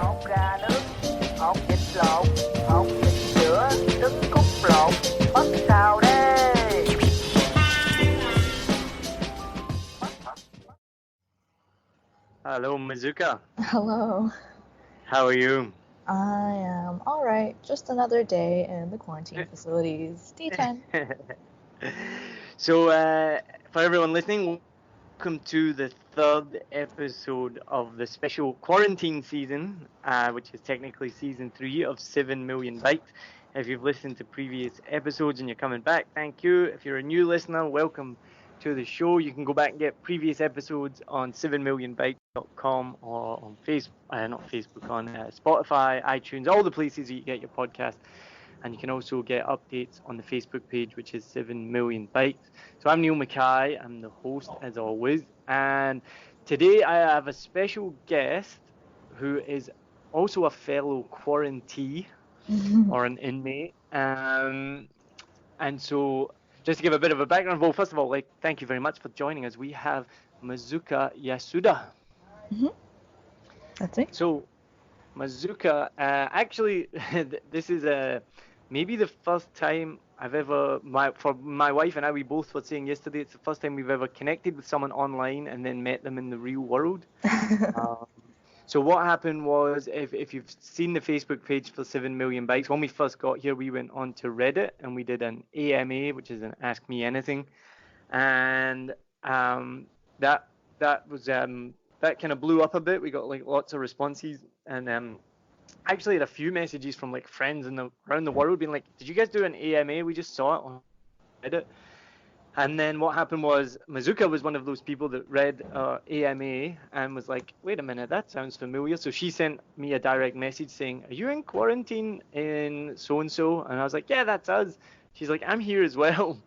Hột gà nướng, hột vịt lộn, hột vịt sữa, trứng cút lộn, ớt xào đây. Hello, Mizuka. Hello. How are you? I am all right. Just another day in the quarantine facilities. D10. So, for everyone listening, welcome to the third episode of the special quarantine season, which is technically season 3 of 7 Million Bikes. If you've listened to previous episodes and you're coming back, thank you. If you're a new listener, welcome to the show. You can go back and get previous episodes on 7millionbikes.com or on on Spotify, iTunes, all the places that you get your podcast. And you can also get updates on the Facebook page, which is 7 Million Bikes. So I'm Niall Mackay, I'm the host as always. And today I have a special guest who is also a fellow quarantee or an inmate. And so just to give a bit of a background, well, first of all, thank you very much for joining us. We have Mizuka Yasuda. Mm-hmm. That's it. So, Mizuka, actually, this is maybe the first time I've ever, for my wife and I, we both were saying yesterday, it's the first time we've ever connected with someone online and then met them in the real world. So what happened was, if you've seen the Facebook page for 7 Million Bikes, when we first got here, we went on to Reddit and we did an AMA, which is an Ask Me Anything, and that was that kind of blew up a bit. We got lots of responses, and actually had a few messages from friends around the world being like, "Did you guys do an AMA? We just saw it on Reddit." And then what happened was Mizuka was one of those people that read AMA and was like, wait a minute, that sounds familiar. So she sent me a direct message saying, are you in quarantine in so-and-so? And I was like, yeah, that's us. She's like, I'm here as well.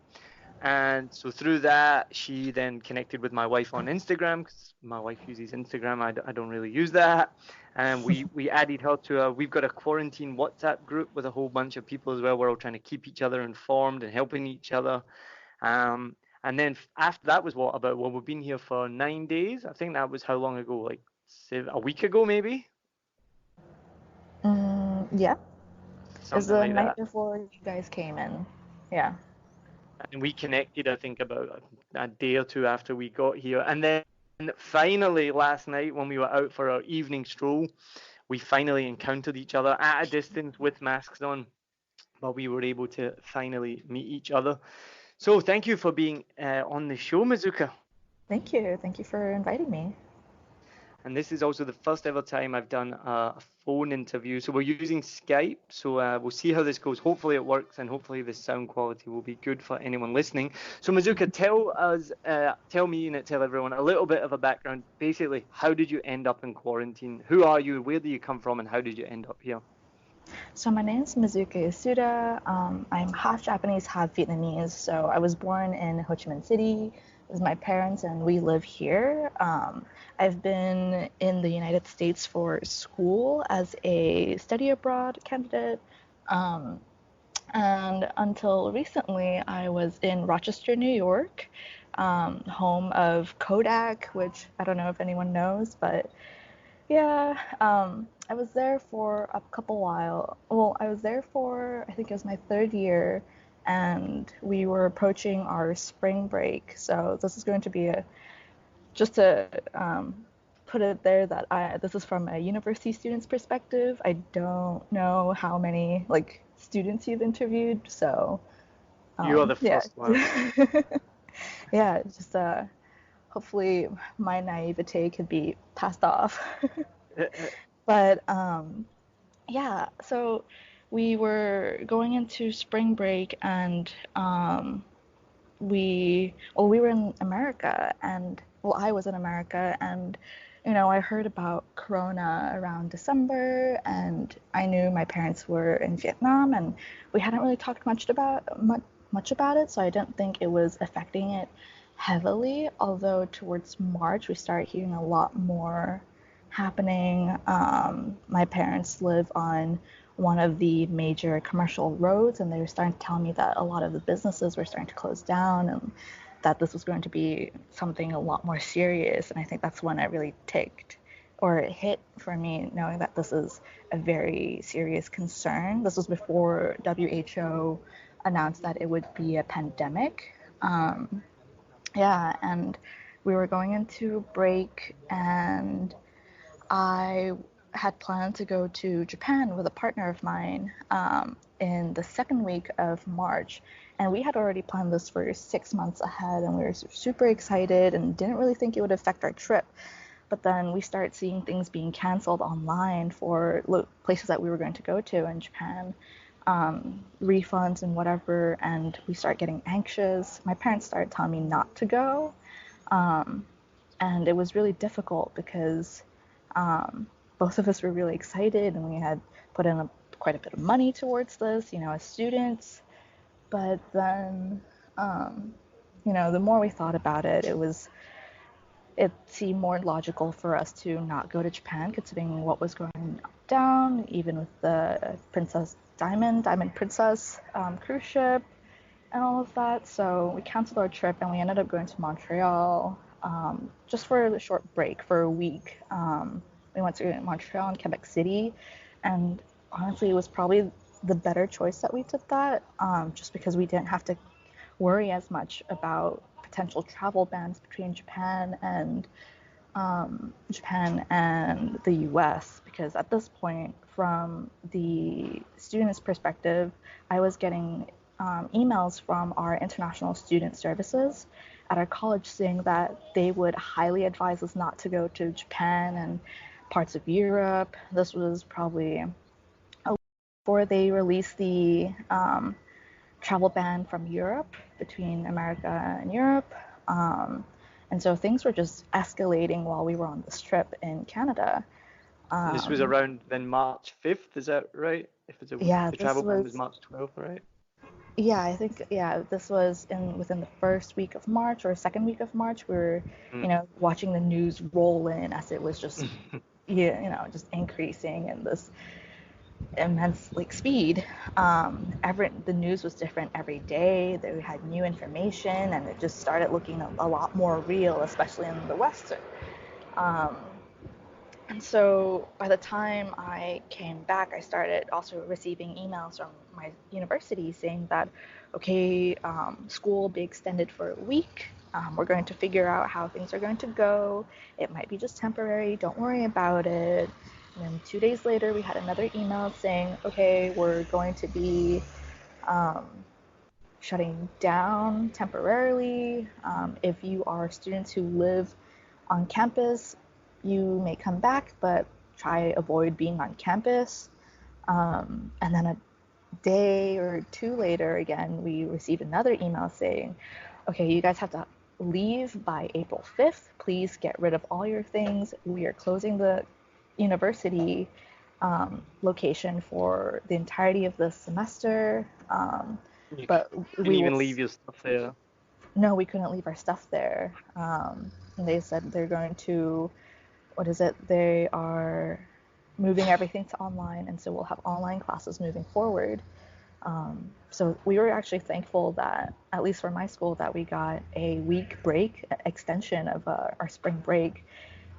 And so through that, she then connected with my wife on Instagram, because my wife uses Instagram. I don't really use that. And we added her to we've got a quarantine WhatsApp group with a whole bunch of people as well. We're all trying to keep each other informed and helping each other. And then after that was we've been here for 9 days. I think that was how long ago? A week ago, maybe? Yeah. It was the Something like night that. before you guys came in. Yeah. And we connected, I think, about a day or two after we got here. And then finally last night when we were out for our evening stroll, we finally encountered each other at a distance with masks on. But we were able to finally meet each other. So thank you for being on the show, Mizuka. Thank you. Thank you for inviting me. And this is also the first ever time I've done a phone interview. So we're using Skype. So we'll see how this goes. Hopefully it works, and hopefully the sound quality will be good for anyone listening. So Mizuka, tell me and tell everyone a little bit of a background. Basically, how did you end up in quarantine? Who are you? Where do you come from? And how did you end up here? So my name is Mizuka Yasuda. I'm half Japanese, half Vietnamese. So I was born in Ho Chi Minh City with my parents, and we live here. I've been in the United States for school as a study abroad candidate. And until recently, I was in Rochester, New York, home of Kodak, which I don't know if anyone knows, but yeah, I was there for a couple while. Well, I was there for, I think it was my third year, and we were approaching our spring break. So this is going to be just to put it there that this is from a university student's perspective. I don't know how many students you've interviewed, so You are the first one. Yeah, just hopefully my naivete could be passed off. But yeah, so we were going into spring break, and we were in America, and I was in America, and I heard about Corona around December, and I knew my parents were in Vietnam, and we hadn't really talked much about it, so I didn't think it was affecting it heavily, although towards March we started hearing a lot more happening. My parents live on one of the major commercial roads, and they were starting to tell me that a lot of the businesses were starting to close down, and that this was going to be something a lot more serious. And I think that's when it really ticked. or it hit for me knowing that this is a very serious concern. This was before WHO announced that it would be a pandemic. And we were going into break, and I had planned to go to Japan with a partner of mine in the second week of March. And we had already planned this for 6 months ahead, and we were super excited and didn't really think it would affect our trip. But then we started seeing things being canceled online for places that we were going to go to in Japan, refunds and whatever, and we started getting anxious. My parents started telling me not to go, and it was really difficult because both of us were really excited, and we had put in quite a bit of money towards this, as students. But then, the more we thought about it, it seemed more logical for us to not go to Japan, considering what was going down, even with the Diamond Princess cruise ship and all of that. So we canceled our trip, and we ended up going to Montreal just for a short break for a week. We went to Montreal and Quebec City, and honestly, it was probably the better choice that we did that, just because we didn't have to worry as much about potential travel bans between Japan and the US, because at this point, from the students' perspective, I was getting emails from our international student services at our college saying that they would highly advise us not to go to Japan and parts of Europe. This was probably before they released the travel ban from Europe, between America and Europe. And so things were just escalating while we were on this trip in Canada. This was around then March 5th, is that right? The travel ban was March 12th, right? Yeah, I think, this was within the first week of March or second week of March. We were, watching the news roll in as it was just, just increasing in this immense speed. The news was different every day. They had new information, and it just started looking a lot more real, especially in the Western. And so by the time I came back, I started also receiving emails from my university saying that, okay, school will be extended for a week. We're going to figure out how things are going to go. It might be just temporary. Don't worry about it. And then 2 days later, we had another email saying, okay, we're going to be shutting down temporarily. If you are students who live on campus, you may come back, but try avoid being on campus. And then a day or two later, again, we received another email saying, okay, you guys have to leave by April 5th. Please get rid of all your things. We are closing the university location for the entirety of the semester. But we couldn't even leave your stuff there. No, we couldn't leave our stuff there. And they said they're going to, they are moving everything to online, and so we'll have online classes moving forward. So we were actually thankful that, at least for my school, that we got a week break extension of our spring break,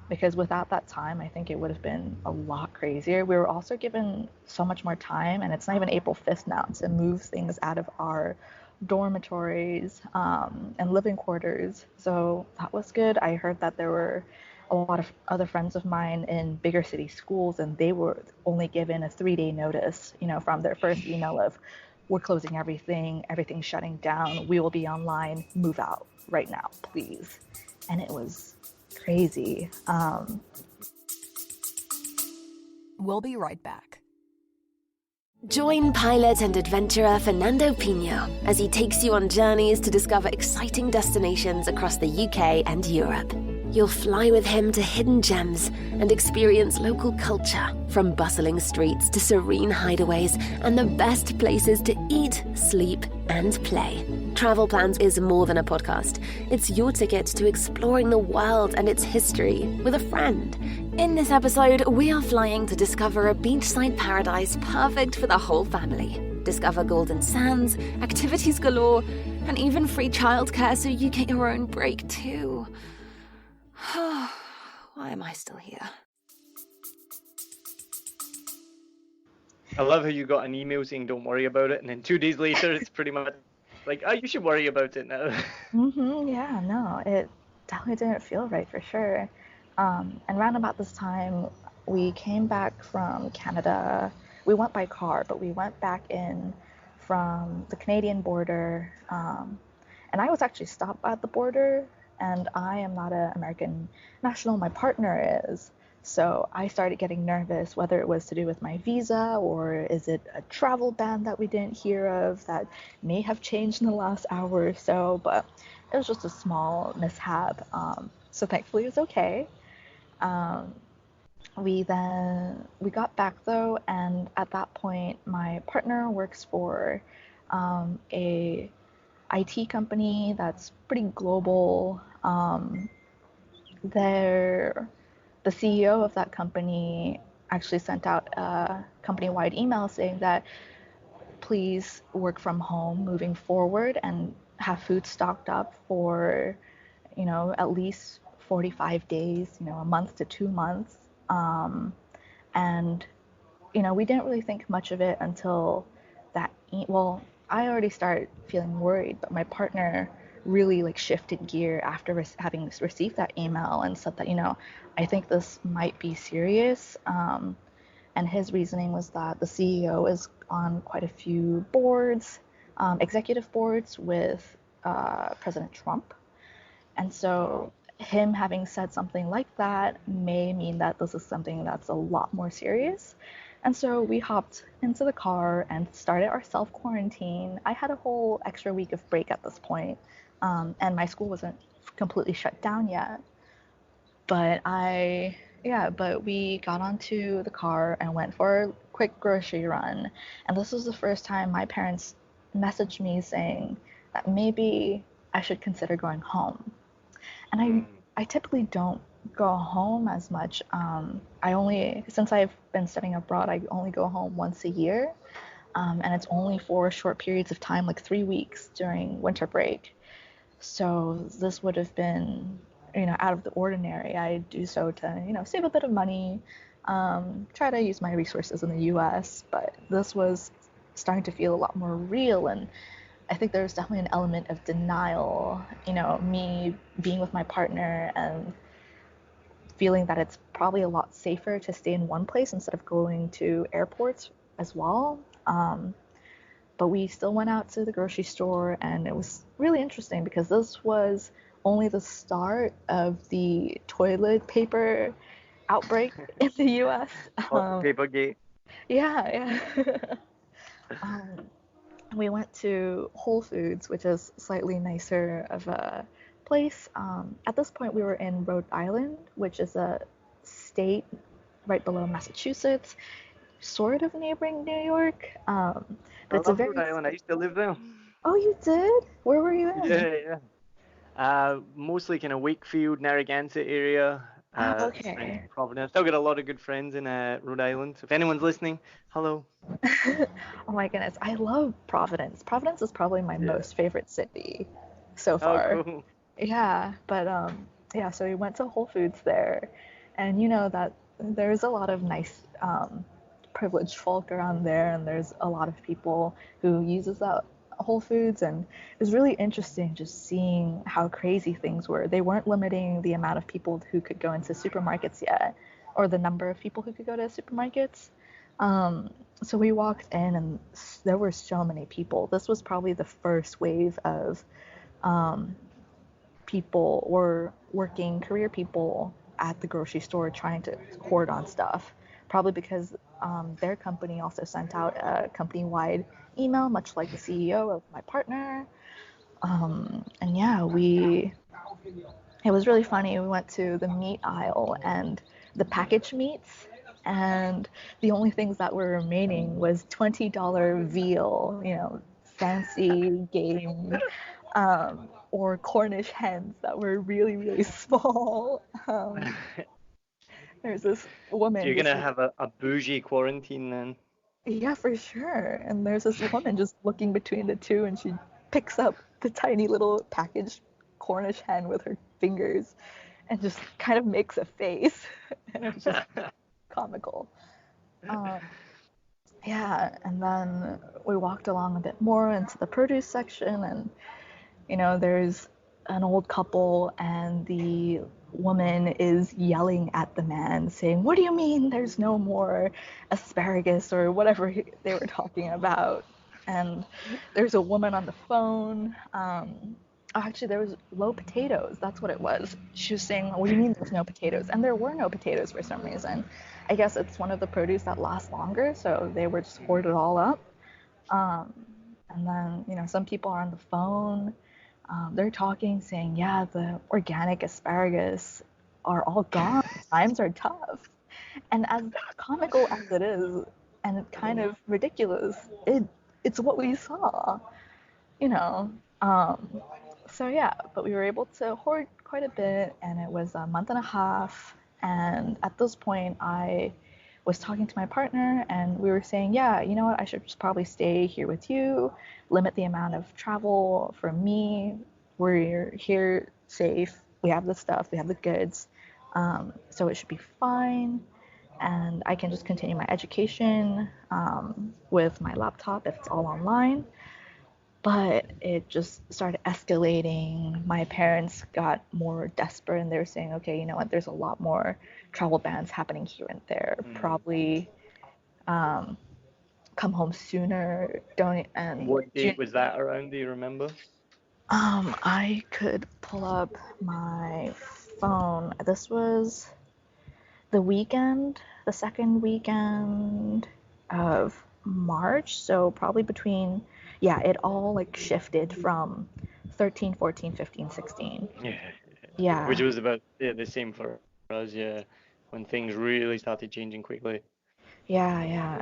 because without that time, I think it would have been a lot crazier. We were also given so much more time, and it's not even April 5th now, to move things out of our dormitories and living quarters. So that was good. I heard that there were a lot of other friends of mine in bigger city schools, and they were only given a 3-day notice, from their first email of, we're closing everything's shutting down, we will be online, move out right now, please. And it was crazy. We'll be right back. Join pilot and adventurer Fernando Pino as he takes you on journeys to discover exciting destinations across the UK and Europe. You'll fly with him to hidden gems and experience local culture, from bustling streets to serene hideaways and the best places to eat, sleep, and play. Travel Plans is more than a podcast. It's your ticket to exploring the world and its history with a friend. In this episode, we are flying to discover a beachside paradise perfect for the whole family. Discover golden sands, activities galore, and even free childcare so you get your own break too. Why am I still here? I love how you got an email saying don't worry about it, and then 2 days later it's pretty much like, oh, you should worry about it now. Yeah, no, it definitely didn't feel right for sure. And around about this time, we came back from Canada. We went by car, but we went back in from the Canadian border. And I was actually stopped at the border, and I am not an American national, my partner is. So I started getting nervous, whether it was to do with my visa or is it a travel ban that we didn't hear of that may have changed in the last hour or so, but it was just a small mishap. So thankfully it's okay. We got back though, and at that point my partner works for a IT company that's pretty global. The CEO of that company actually sent out a company-wide email saying that please work from home moving forward and have food stocked up for, at least 45 days, a month to 2 months. And, we didn't really think much of it until that, I already started feeling worried, but my partner really shifted gear after having received that email and said that, I think this might be serious. And his reasoning was that the CEO is on quite a few boards, executive boards with President Trump. And so him having said something like that may mean that this is something that's a lot more serious. And so we hopped into the car and started our self-quarantine. I had a whole extra week of break at this point, and my school wasn't completely shut down yet. But we got onto the car and went for a quick grocery run. And this was the first time my parents messaged me saying that maybe I should consider going home. And I typically don't go home as much. Since I've been studying abroad, I only go home once a year. And it's only for short periods of time, like 3 weeks during winter break. So this would have been, out of the ordinary. I do so to, save a bit of money, try to use my resources in the US, but this was starting to feel a lot more real. And I think there's definitely an element of denial, me being with my partner and feeling that it's probably a lot safer to stay in one place instead of going to airports as well. But we still went out to the grocery store, and it was really interesting because this was only the start of the toilet paper outbreak in the US. Papergate. Yeah. We went to Whole Foods, which is slightly nicer of a place. At this point, we were in Rhode Island, which is a state right below Massachusetts, sort of neighboring New York. But it's a very... Rhode Island. I used to live there. Oh, you did? Where were you in? Yeah. Mostly kind of Wakefield, Narragansett area. Okay. Providence. Still got a lot of good friends in Rhode Island. So if anyone's listening, hello. Oh my goodness, I love Providence. Providence is probably my most favorite city so far. Oh, cool. Yeah, but so we went to Whole Foods there, and that there's a lot of nice privileged folk around there, and there's a lot of people who uses that Whole Foods, and it was really interesting just seeing how crazy things were. They weren't limiting the amount of people who could go into supermarkets yet, or the number of people who could go to supermarkets. So we walked in, and there were so many people. This was probably the first wave of people or working career people at the grocery store trying to hoard on stuff, probably because their company also sent out a company-wide email, much like the CEO of my partner. And yeah, it was really funny. We went to the meat aisle and the packaged meats, and the only things that were remaining was $20 veal, fancy game, or Cornish hens that were really, really small. There's this woman. You're gonna have a bougie quarantine then. Yeah, for sure. And there's this woman just looking between the two, and she picks up the tiny little packaged Cornish hen with her fingers and just kind of makes a face. And it's just comical. Yeah, and then we walked along a bit more into the produce section, and there's an old couple, and the woman is yelling at the man, saying, "What do you mean there's no more asparagus?" or whatever they were talking about. And there's a woman on the phone. Actually, there was low potatoes. That's what it was. She was saying, "What do you mean there's no potatoes?" And there were no potatoes for some reason. I guess it's one of the produce that lasts longer, so they were just hoarded all up. Um, and then, some people are on the phone. They're talking, saying, "Yeah, the organic asparagus are all gone. Times are tough." And as comical as it is, and kind of ridiculous, it's what we saw, you know. Um, so yeah, but we were able to hoard quite a bit, and it was a month and a half. And at this point, I was talking to my partner, and we were saying, yeah, you know what, I should just probably stay here with you, limit the amount of travel for me. We're here safe. We have the stuff, we have the goods, so it should be fine. And I can just continue my education with my laptop if it's all online. But it just started escalating. My parents got more desperate, and they were saying, okay, you know what, there's a lot more travel bans happening here and there. Probably um, come home sooner. Don't and What date was that around? Do you remember? I could pull up my phone. This was the weekend, the second weekend of March, so probably between, yeah, it all like shifted from 13, 14, 15, 16. Yeah. Which Yeah, was about the same for us, yeah, when things really started changing quickly. yeah.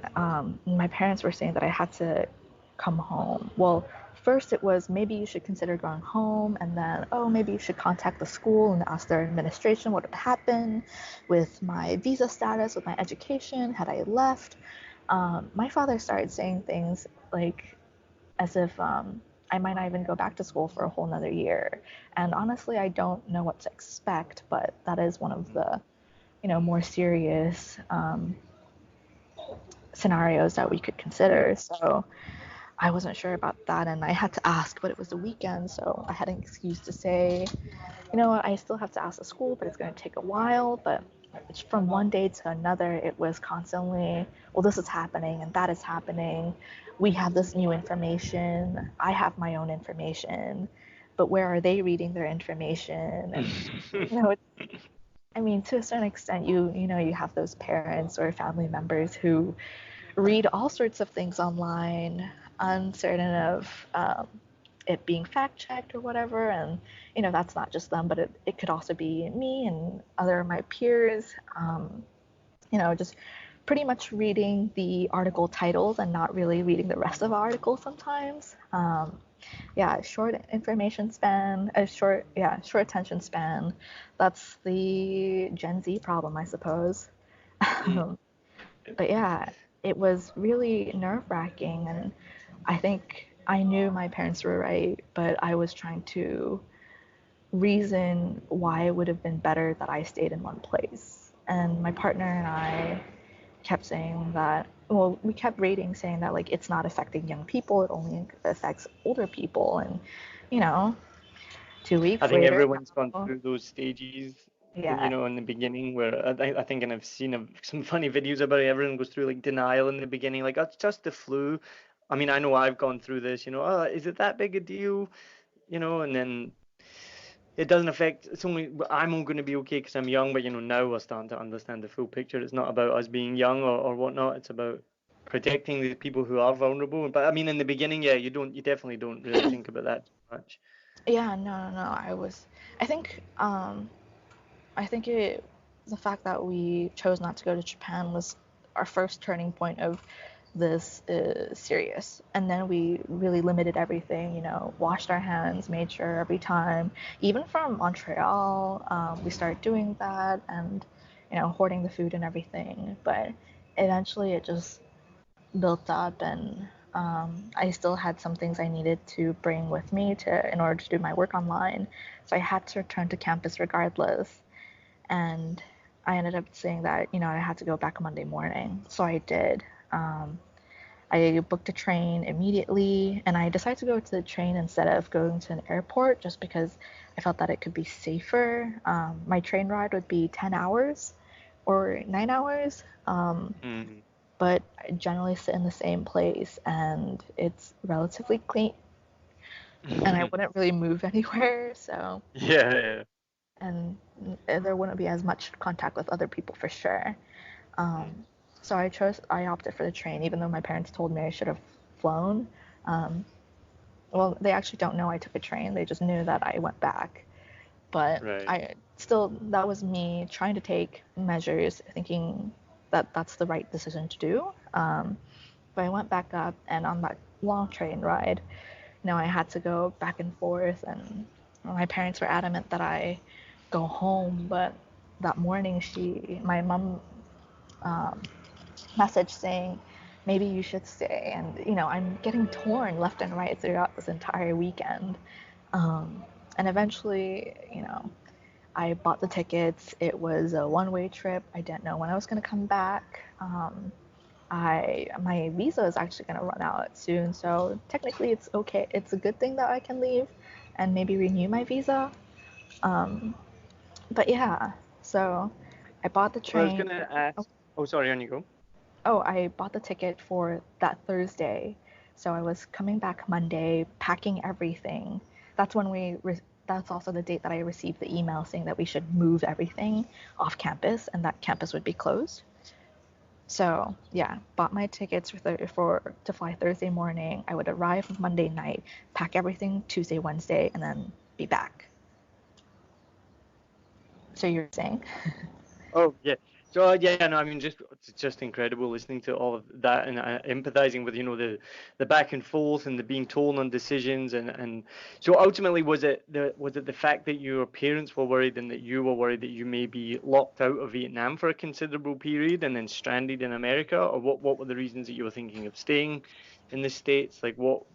My parents were saying that I had to come home. Well, first it was maybe you should consider going home, and then, oh, maybe you should contact the school and ask their administration what had happened with my visa status, with my education, had I left. My father started saying things like as if I might not even go back to school for a whole nother year. And honestly, I don't know what to expect, but that is one of the, more serious scenarios that we could consider. So I wasn't sure about that, and I had to ask, but it was the weekend, so I had an excuse to say, you know what, I still have to ask the school, but it's going to take a while. But from one day to another, it was constantly, well, this is happening and that is happening. We have this new information. I have my own information, but where are they reading their information? And I mean, to a certain extent, you have those parents or family members who read all sorts of things online, uncertain of it being fact checked or whatever. And that's not just them, but it could also be me and other of my peers. Just pretty much reading the article titles and not really reading the rest of the article sometimes. Yeah, short information span, short attention span. That's the Gen Z problem, I suppose. But yeah, it was really nerve-wracking, and I think I knew my parents were right, but I was trying to reason why it would have been better that I stayed in one place. And my partner and I kept saying that, well, we kept rating saying that like it's not affecting young people, it only affects older people. And 2 weeks I think later, everyone's gone through those stages, yeah, in the beginning where I think, and I've seen some funny videos about it, everyone goes through like denial in the beginning, like, oh, it's just the flu. I mean, I know I've gone through this, oh, is it that big a deal? And then it doesn't affect, it's only, I'm all going to be okay because I'm young, but now we're starting to understand the full picture. It's not about us being young or whatnot, it's about protecting the people who are vulnerable. But I mean, in the beginning, yeah, you definitely don't really think about that too much. yeah, no, I think the fact that we chose not to go to Japan was our first turning point of this is serious. And then we really limited everything, washed our hands, made sure every time, even from Montreal, we started doing that and, hoarding the food and everything. But eventually it just built up, and I still had some things I needed to bring with me in order to do my work online. So I had to return to campus regardless. And I ended up saying that, I had to go back Monday morning. So I did. I booked a train immediately, and I decided to go to the train instead of going to an airport just because I felt that it could be safer. My train ride would be 10 hours or 9 hours, Mm. but I generally sit in the same place and it's relatively clean and I wouldn't really move anywhere, so Yeah. and there wouldn't be as much contact with other people for sure. Um, so I opted for the train, even though my parents told me I should have flown. Um, well, they actually don't know I took a train. They just knew that I went back. But Right. that was me trying to take measures, thinking that that's the right decision to do. But I went back up, and on that long train ride, I had to go back and forth, and my parents were adamant that I go home. But that morning, my mom message saying maybe you should stay, and I'm getting torn left and right throughout this entire weekend. And eventually, I bought the tickets. It was a one-way trip. I didn't know when I was going to come back. My visa is actually going to run out soon, so technically it's okay. It's a good thing that I can leave and maybe renew my visa. But yeah, so I bought the Well, I was train. gonna ask. Oh, sorry, on you go. Oh, I bought the ticket for that Thursday. So I was coming back Monday, packing everything. That's when that's also the date that I received the email saying that we should move everything off campus and that campus would be closed. So yeah, bought my tickets to fly Thursday morning. I would arrive Monday night, pack everything Tuesday, Wednesday, and then be back. So you're saying? Oh yeah. So yeah, no, I mean, it's just incredible listening to all of that and empathizing with the back and forth and the being torn on decisions and so ultimately was it the fact that your parents were worried and that you were worried that you may be locked out of Vietnam for a considerable period and then stranded in America, or what were the reasons that you were thinking of staying in the States? Like what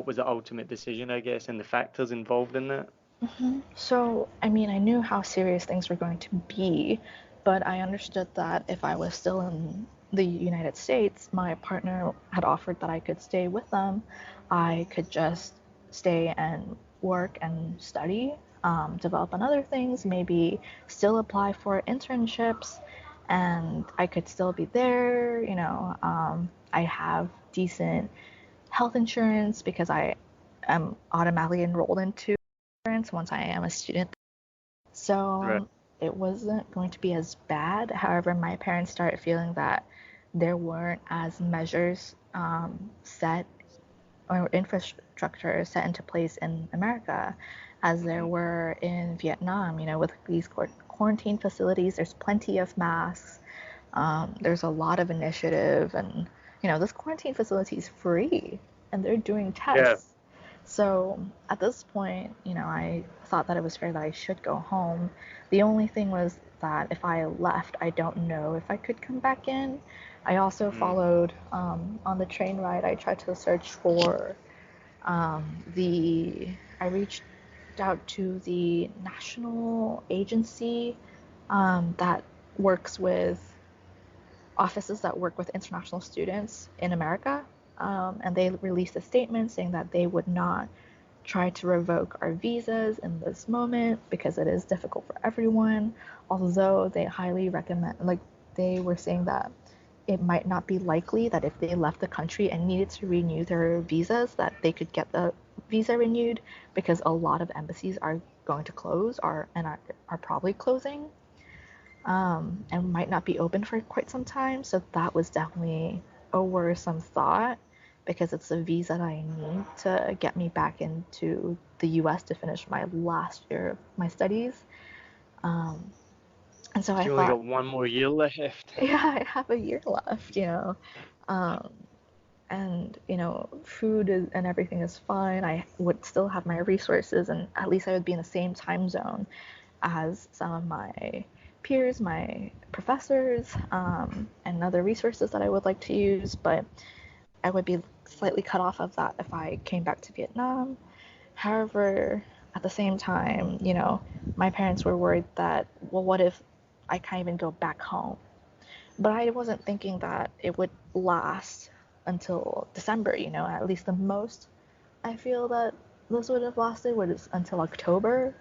was the ultimate decision, I guess, and the factors involved in that? So, I mean, I knew how serious things were going to be, but I understood that if I was still in the United States, my partner had offered that I could stay with them. I could just stay and work and study, develop on other things, maybe still apply for internships, and I could still be there. I have decent health insurance because I am automatically enrolled into once I am a student. Right. So it wasn't going to be as bad. However, my parents started feeling that there weren't as measures set or infrastructure set into place in America as there were in Vietnam. With these quarantine facilities, there's plenty of masks. There's a lot of initiative, and this quarantine facility is free, and they're doing Yeah. tests. So at this point, I thought that it was fair that I should go home. The only thing was that if I left, I don't know if I could come back in. I also followed on the train ride. I tried to search for I reached out to the national agency that works with offices that work with international students in America. And they released a statement saying that they would not try to revoke our visas in this moment because it is difficult for everyone. Although they highly recommend, like they were saying that it might not be likely that if they left the country and needed to renew their visas, that they could get the visa renewed because a lot of embassies are going to close are probably closing and might not be open for quite some time. So that was definitely a worrisome thought because it's a visa that I need to get me back into the US to finish my last year of my studies. And so I You only thought, got one more year left. yeah, I have a year left, and and everything is fine. I would still have my resources, and at least I would be in the same time zone as some of my peers, my professors, and other resources that I would like to use, but I would be slightly cut off of that if I came back to Vietnam. However, at the same time, my parents were worried that, well, what if I can't even go back home? But I wasn't thinking that it would last until December, at least the most I feel that this would have lasted was until October,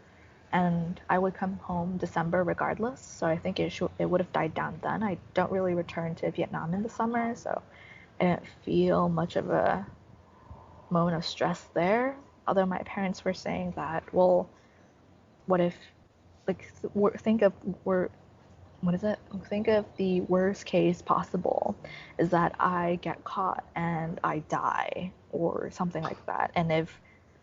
and I would come home December regardless. So I think it would have died down then. I don't really return to Vietnam in the summer, so I didn't feel much of a moment of stress there. Although my parents were saying that, well, what if, like, think of the worst case possible is that I get caught and I die or something like that. And if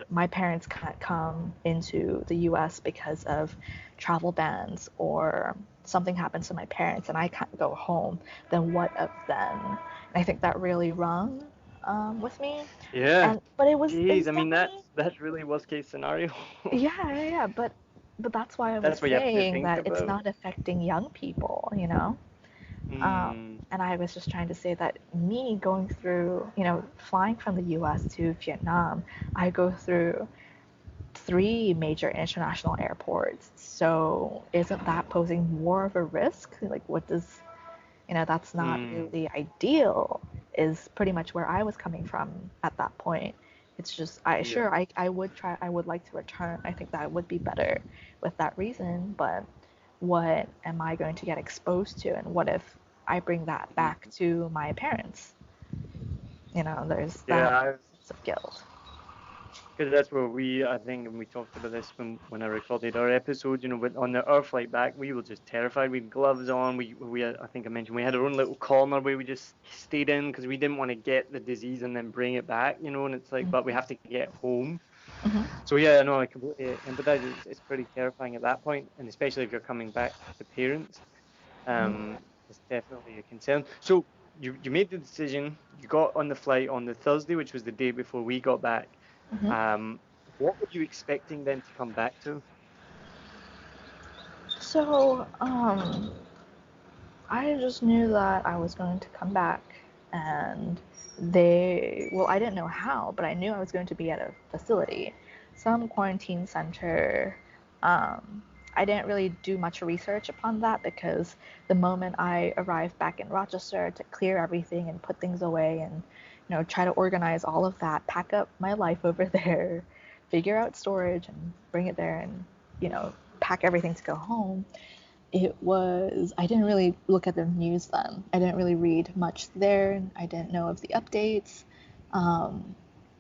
my parents can't come into the US because of travel bans or something happens to my parents and I can't go home, then what of then? And I think that really rung with me. Yeah. But it was Jeez, I mean, that's really worst case scenario. yeah, but that's why I was That's what you have to saying think that it's about. not affecting young people, and I was just trying to say that me going through, flying from the US to Vietnam, I go through 3 major international airports. So isn't that posing more of a risk? Like, what does, that's not really ideal, is pretty much where I was coming from at that point. It's just, I would like to return. I think that would be better with that reason, but what am I going to get exposed to, and what if I bring that back to my parents? There's that sense of guilt. Because that's where I think, and we talked about this when I recorded our episode, on our flight back, we were just terrified. We had gloves on. I think I mentioned we had our own little corner where we just stayed in because we didn't want to get the disease and then bring it back, and it's like, but we have to get home. So yeah, no, I completely empathize. It's pretty terrifying at that point, and especially if you're coming back to parents. It's definitely a concern. So you made the decision. You got on the flight on the Thursday, which was the day before we got back. What were you expecting then to come back to? So, I just knew that I was going to come back, and I didn't know how, but I knew I was going to be at a facility, some quarantine center. I didn't really do much research upon that because the moment I arrived back in Rochester to clear everything and put things away and try to organize all of that, pack up my life over there, figure out storage and bring it there, and pack everything to go home, I didn't really look at the news then. I didn't really read much there. I didn't know of the updates. And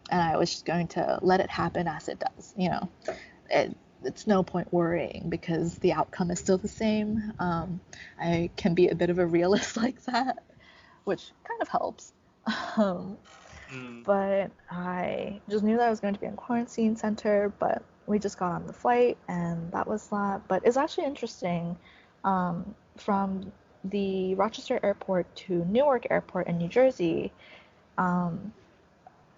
I was just going to let it happen as it does. It's no point worrying because the outcome is still the same. I can be a bit of a realist like that, which kind of helps. But I just knew that I was going to be in quarantine center, but we just got on the flight and that was that. But it's actually interesting, from the Rochester airport to Newark airport in New Jersey,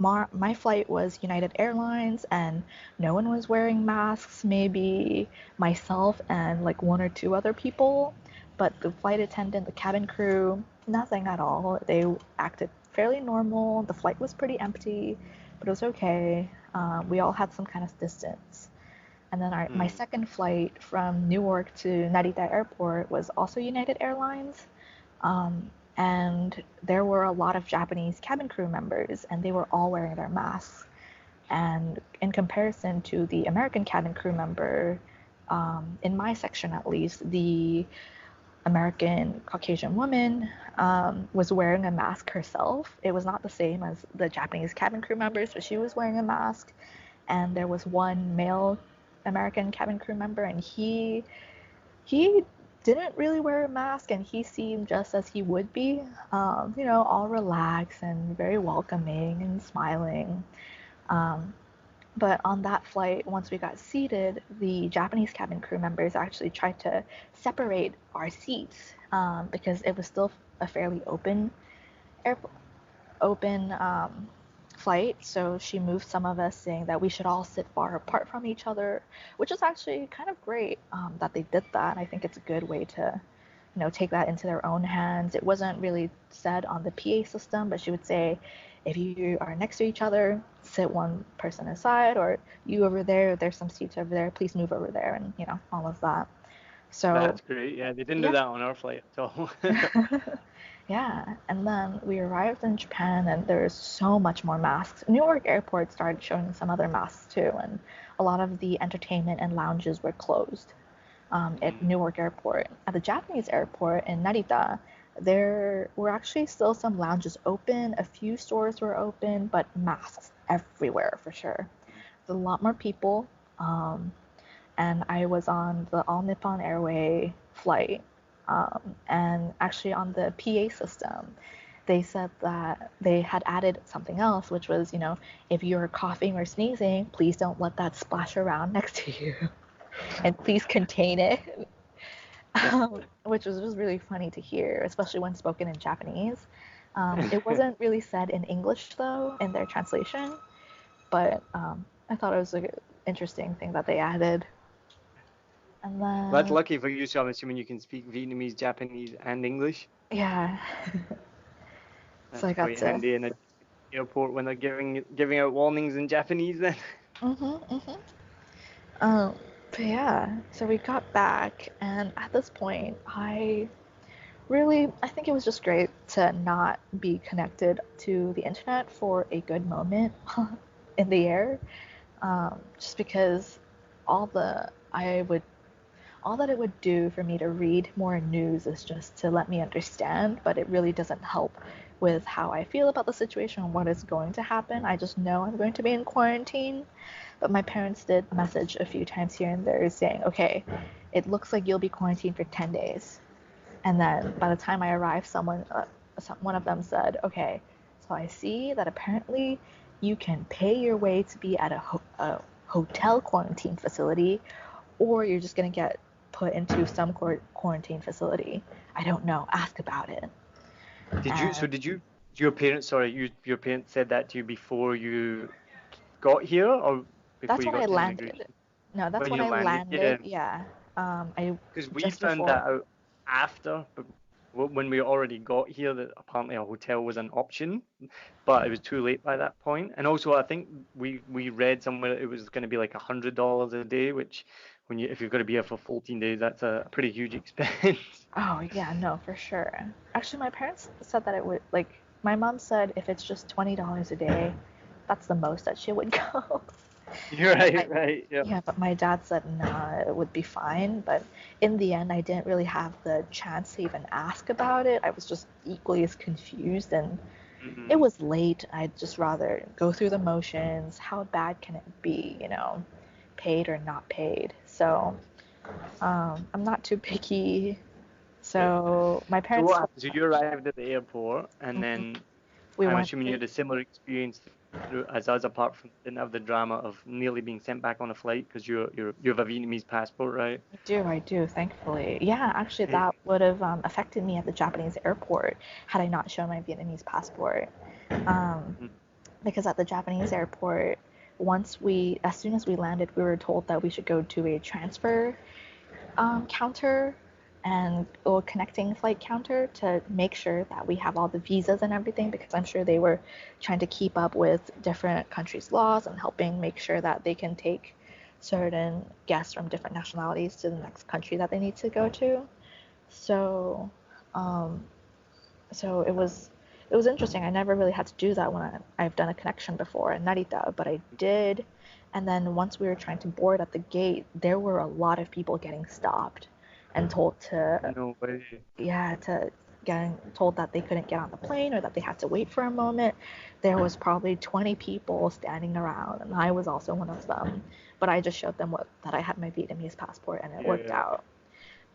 my flight was United Airlines and no one was wearing masks, maybe myself and like 1 or 2 other people, but the flight attendant, the cabin crew, nothing at all. They acted fairly normal. The flight was pretty empty, but it was okay. We all had some kind of distance. And then my second flight from Newark to Narita Airport was also United Airlines. And there were a lot of Japanese cabin crew members, and they were all wearing their masks. And in comparison to the American cabin crew member, in my section at least, the American Caucasian woman was wearing a mask herself. It was not the same as the Japanese cabin crew members, but she was wearing a mask. And there was one male American cabin crew member, and he didn't really wear a mask, and he seemed just as he would be, all relaxed and very welcoming and smiling. But on that flight, once we got seated, the Japanese cabin crew members actually tried to separate our seats because it was still a fairly open flight. So she moved some of us, saying that we should all sit far apart from each other, which is actually kind of great that they did that. I think it's a good way to, take that into their own hands. It wasn't really said on the PA system, but she would say, if you are next to each other, sit one person aside, or you over there, there's some seats over there, please move over there, and all of that. So That's great. Yeah, they didn't do that on our flight at all. yeah, and then we arrived in Japan, and there's so much more masks. Newark Airport started showing some other masks too, and a lot of the entertainment and lounges were closed at Newark Airport. At the Japanese airport in Narita, there were actually still some lounges open, a few stores were open, but masks everywhere for sure. There's a lot more people, and I was on the All Nippon Airway flight. And actually on the PA system, they said that they had added something else, which was, if you're coughing or sneezing, please don't let that splash around next to you, and please contain it, which was just really funny to hear, especially when spoken in Japanese. It wasn't really said in English, though, in their translation, but I thought it was an interesting thing that they added. And then, That's lucky for you, so I'm assuming you can speak Vietnamese, Japanese, and English. yeah. That's So I got quite to. handy in an airport when they're giving out warnings in Japanese then. But yeah, so we got back, and at this point, I think it was just great to not be connected to the internet for a good moment in the air, just because all that it would do for me to read more news is just to let me understand, but it really doesn't help with how I feel about the situation and what is going to happen. I just know I'm going to be in quarantine. But my parents did message a few times here and there saying, okay, it looks like you'll be quarantined for 10 days. And then by the time I arrived, one of them said, okay, so I see that apparently you can pay your way to be at a hotel quarantine facility, or you're just going to get put into some quarantine facility. I don't know. Ask about it. Your parents said that to you before you got here, or before That's you when got I to landed. immigration? No, that's when I landed. Yeah. Because we just found before. that out after, but when we already got here, that apparently a hotel was an option, but it was too late by that point. And also, I think we read somewhere it was going to be like $100 a day, which if you're going to be here for 14 days, that's a pretty huge expense. Oh, yeah, no, for sure. Actually, my parents said that it would, my mom said if it's just $20 a day, that's the most that she would go. You're right, yeah. Yeah, but my dad said, nah, it would be fine. But in the end, I didn't really have the chance to even ask about it. I was just equally as confused, and it was late. I'd just rather go through the motions. How bad can it be, paid or not paid? So I'm not too picky. So my parents. So you arrived at the airport, and then I'm assuming you had a similar experience as us, apart from didn't have the drama of nearly being sent back on a flight because you have a Vietnamese passport, right? I do, thankfully. Yeah, actually, that would have affected me at the Japanese airport had I not shown my Vietnamese passport. Because at the Japanese airport, as soon as we landed, we were told that we should go to a transfer counter or connecting flight counter to make sure that we have all the visas and everything, because I'm sure they were trying to keep up with different countries' laws and helping make sure that they can take certain guests from different nationalities to the next country that they need to go to. So it was interesting. I never really had to do that when I've done a connection before in Narita, but I did. And then once we were trying to board at the gate, there were a lot of people getting stopped and told getting told that they couldn't get on the plane or that they had to wait for a moment. There was probably 20 people standing around, and I was also one of them. But I just showed them that I had my Vietnamese passport, and it worked out.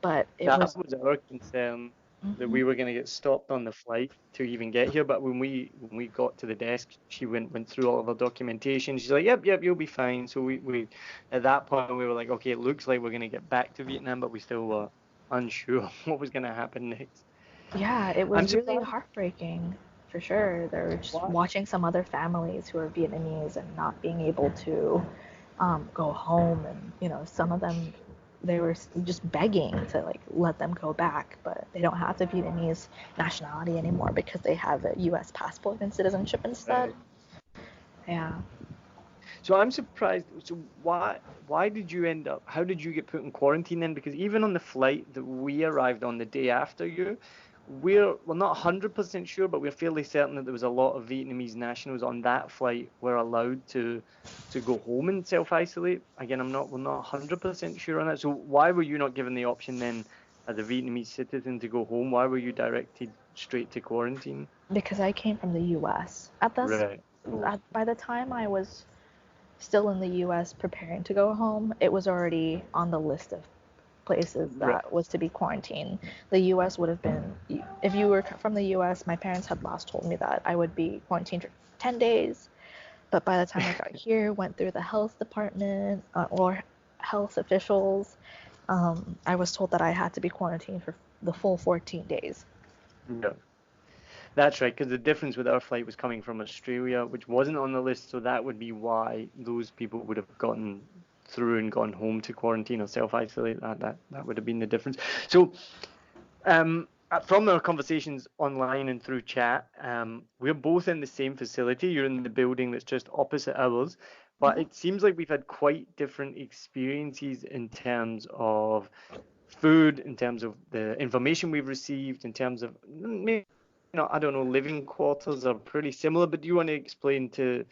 But that was our concern, that we were going to get stopped on the flight to even get here. But when we got to the desk, she went through all of her documentation. She's like, yep, you'll be fine. So we at that point we were like, okay, it looks like we're going to get back to Vietnam, but we still were unsure what was going to happen next. Yeah, it was really heartbreaking, for sure. They're just watching some other families who are Vietnamese and not being able to go home, and some of them, they were just begging to let them go back, but they don't have the Vietnamese nationality anymore because they have a U.S. passport and citizenship instead. Right. Yeah. So I'm surprised. So why did you end up? How did you get put in quarantine then? Because even on the flight that we arrived on the day after you, we're not 100% sure, but we're fairly certain that there was a lot of Vietnamese nationals on that flight were allowed to go home and self-isolate. Again, we're not 100% sure on that. So why were you not given the option then, as a Vietnamese citizen, to go home? Why were you directed straight to quarantine? Because I came from the U.S. Right. By the time I was still in the U.S. preparing to go home, it was already on the list of places that was to be quarantined. The U.S. would have been, if you were from the U.S., my parents had last told me that I would be quarantined for 10 days. But by the time I got here, went through the health department or health officials, I was told that I had to be quarantined for the full 14 days. No. That's right, because the difference with our flight was coming from Australia, which wasn't on the list, so that would be why those people would have gotten through and gone home to quarantine or self-isolate. That would have been the difference. So, from our conversations online and through chat, we're both in the same facility. You're in the building that's just opposite ours, but it seems like we've had quite different experiences in terms of food, in terms of the information we've received, in terms of maybe, I don't know, living quarters are pretty similar, but do you want to explain to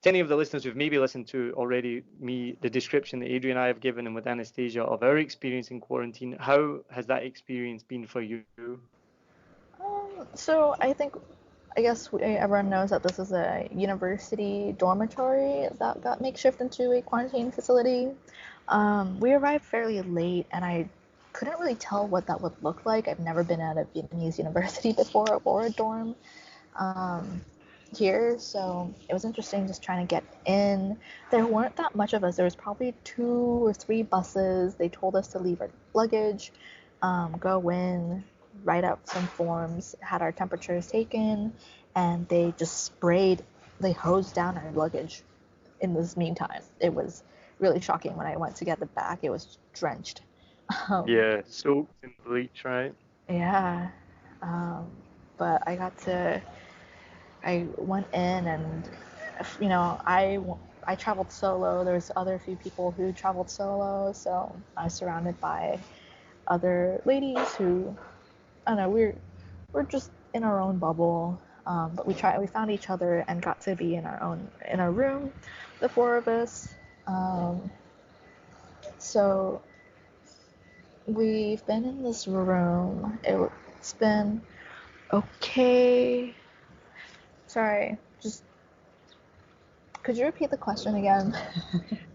any of the listeners who've maybe listened to already the description that Adrie and I have given, and with Anastasia, of our experience in quarantine? How has that experience been for you? So I guess everyone knows that this is a university dormitory that got makeshift into a quarantine facility. We arrived fairly late, and I couldn't really tell what that would look like. I've never been at a Vietnamese university before or a dorm here, so it was interesting just trying to get in. There weren't that much of us. There was probably 2 or 3 buses. They told us to leave our luggage, go in, write out some forms, had our temperatures taken, and they hosed down our luggage in this meantime. It was really shocking when I went to get it back. It was drenched. Yeah, soaked in bleach, right? Yeah. But I went in, and, I traveled solo. There's other few people who traveled solo, so I was surrounded by other ladies who, I don't know, we're just in our own bubble. But we found each other and got to be in our room, the 4 of us. So we've been in this room. It's been okay. Sorry, could you repeat the question again?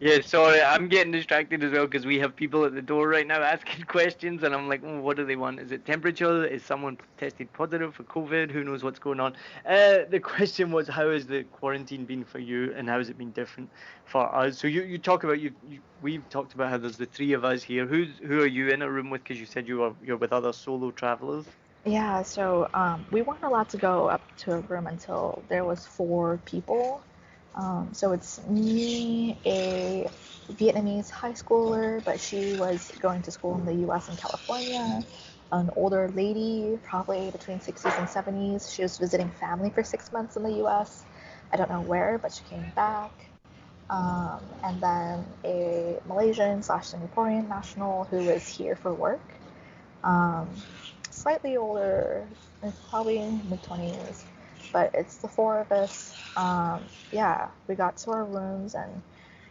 Yeah, sorry, I'm getting distracted as well because we have people at the door right now asking questions, and I'm like, what do they want? Is it temperature? Is someone tested positive for COVID? Who knows what's going on? The question was, how has the quarantine been for you, and how has it been different for us? So you talk about we've talked about how there's the 3 of us here. Who are you in a room with? Because you said you're with other solo travelers. Yeah, so we weren't allowed to go up to a room until there was 4 people. So it's me, a Vietnamese high schooler, but she was going to school in the U.S. and California, an older lady, probably between 60s and 70s. She was visiting family for 6 months in the U.S. I don't know where, but she came back. And then a Malaysian/Singaporean national who is here for work. Slightly older, probably mid-20s, but it's the 4 of us. We got to our rooms, and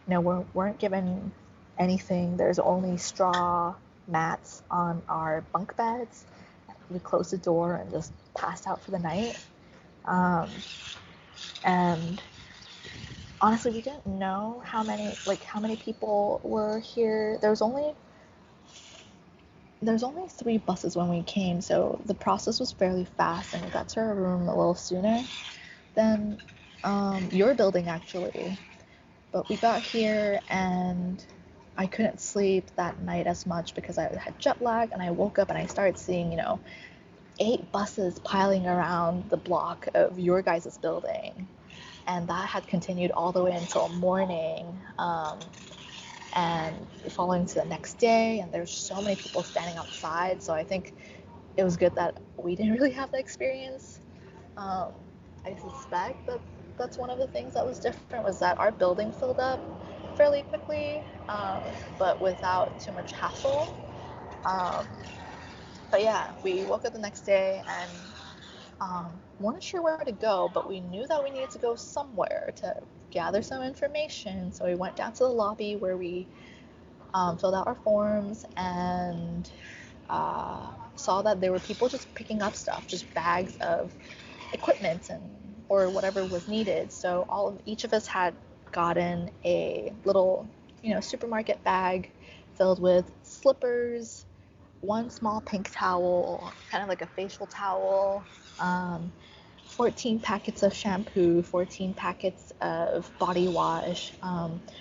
we weren't given anything. There's only straw mats on our bunk beds. We closed the door and just passed out for the night. And honestly, we didn't know how many people were here. There's only 3 buses when we came, so the process was fairly fast, and we got to our room a little sooner than your building, actually. But we got here, and I couldn't sleep that night as much because I had jet lag, and I woke up and I started seeing 8 buses piling around the block of your guys' building, and that had continued all the way until morning. And following to the next day, and there's so many people standing outside, so I think it was good that we didn't really have the experience. I suspect that that's one of the things that was different, was that our building filled up fairly quickly, but without too much hassle. Um, but yeah, we woke up the next day and weren't sure where to go, but we knew that we needed to go somewhere to gather some information. So we went down to the lobby where we filled out our forms and saw that there were people just picking up stuff, just bags of equipment or whatever was needed. So each of us had gotten a little, supermarket bag filled with slippers, one small pink towel, kind of like a facial towel, 14 packets of shampoo, 14 packets of body wash.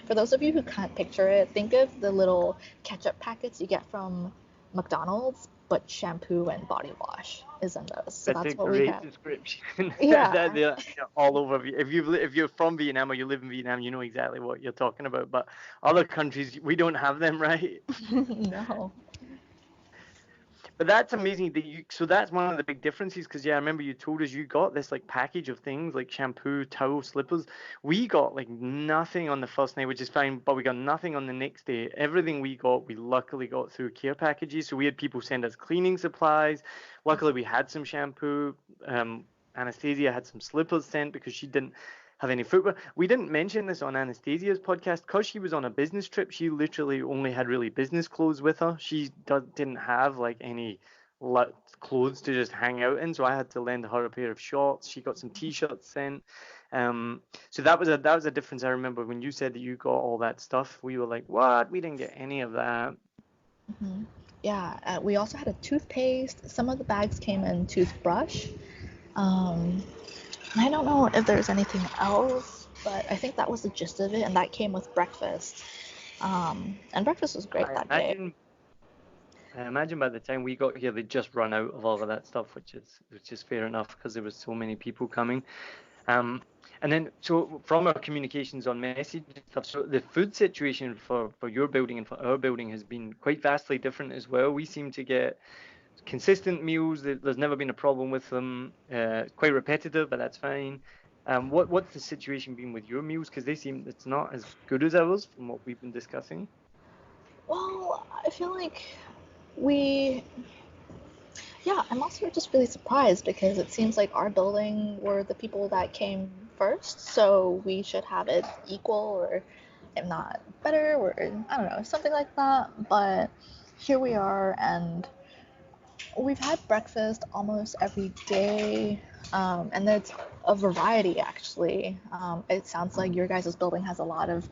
For those of you who can't picture it, think of the little ketchup packets you get from McDonald's, but shampoo and body wash is in those. So that's what we have. Description. Yeah. They're all over. If you're from Vietnam or you live in Vietnam, you know exactly what you're talking about. But other countries, we don't have them, right? No. But that's amazing so that's one of the big differences, because I remember you told us you got this like package of things like shampoo, towel, slippers. We got like nothing on the first night, which is fine, but we got nothing on the next day. Everything we luckily got through care packages. So we had people send us cleaning supplies. Luckily we had some shampoo. Anastasia had some slippers sent because she didn't have any footwear. We didn't mention this on Anastasia's podcast because she was on a business trip. She literally only had really business clothes with her. She didn't have like any clothes to just hang out in, so I had to lend her a pair of shorts. She got some t-shirts sent. So that was a difference. I remember when you said that you got all that stuff, we were like, what? We didn't get any of that. Mm-hmm. Yeah, we also had a toothpaste. Some of the bags came in toothbrush. I don't know if there's anything else, but I think that was the gist of it, and that came with breakfast. And breakfast was great that day. I imagine by the time we got here, they'd just run out of all of that stuff, which is fair enough because there was so many people coming. And then, so from our communications on message and stuff, so the food situation for your building and for our building has been quite vastly different as well. We seem to get consistent meals. There's never been a problem with them. Quite repetitive, but that's fine. What's the situation been with your meals? Because it's not as good as ours from what we've been discussing. Well, I feel like I'm also just really surprised because it seems like our building were the people that came first, so we should have it equal or if not better, or I don't know, something like that. But here we are, and we've had breakfast almost every day, and there's a variety actually. It sounds like your guys' building has a lot of,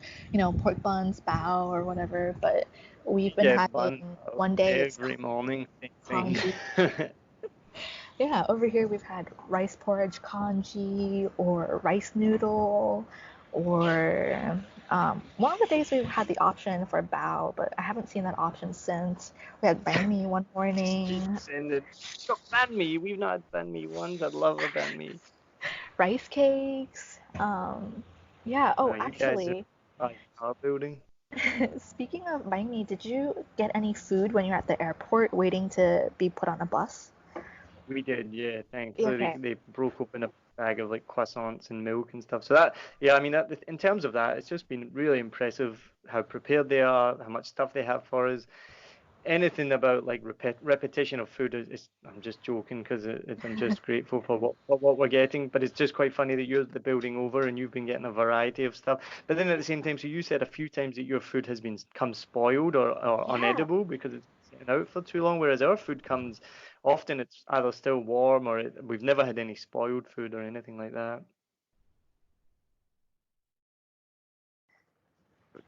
pork buns, bao or whatever, but we've been having one day every morning. Congee. Yeah, over here we've had rice porridge congee or rice noodle, or one of the days we've had the option for bao, but I haven't seen that option since. We had banh mi one morning. Banh mi. We've not had banh mi once. I'd love a banh mi. Rice cakes. Yeah. Oh, actually. Our building. Speaking of banh mi, did you get any food when you're at the airport waiting to be put on a bus? We did, yeah. Thankfully, Okay. they broke open a bag of like croissants and milk and stuff. So that, yeah, I mean, in terms of that, it's just been really impressive how prepared they are, how much stuff they have for us. Anything about like repetition of food is I'm just joking because I'm just grateful for what we're getting. But it's just quite funny that you're the building over and you've been getting a variety of stuff. But then at the same time, so you said a few times that your food has become spoiled or unedible because it's sitting out for too long, whereas our food comes often it's either still warm or we've never had any spoiled food or anything like that.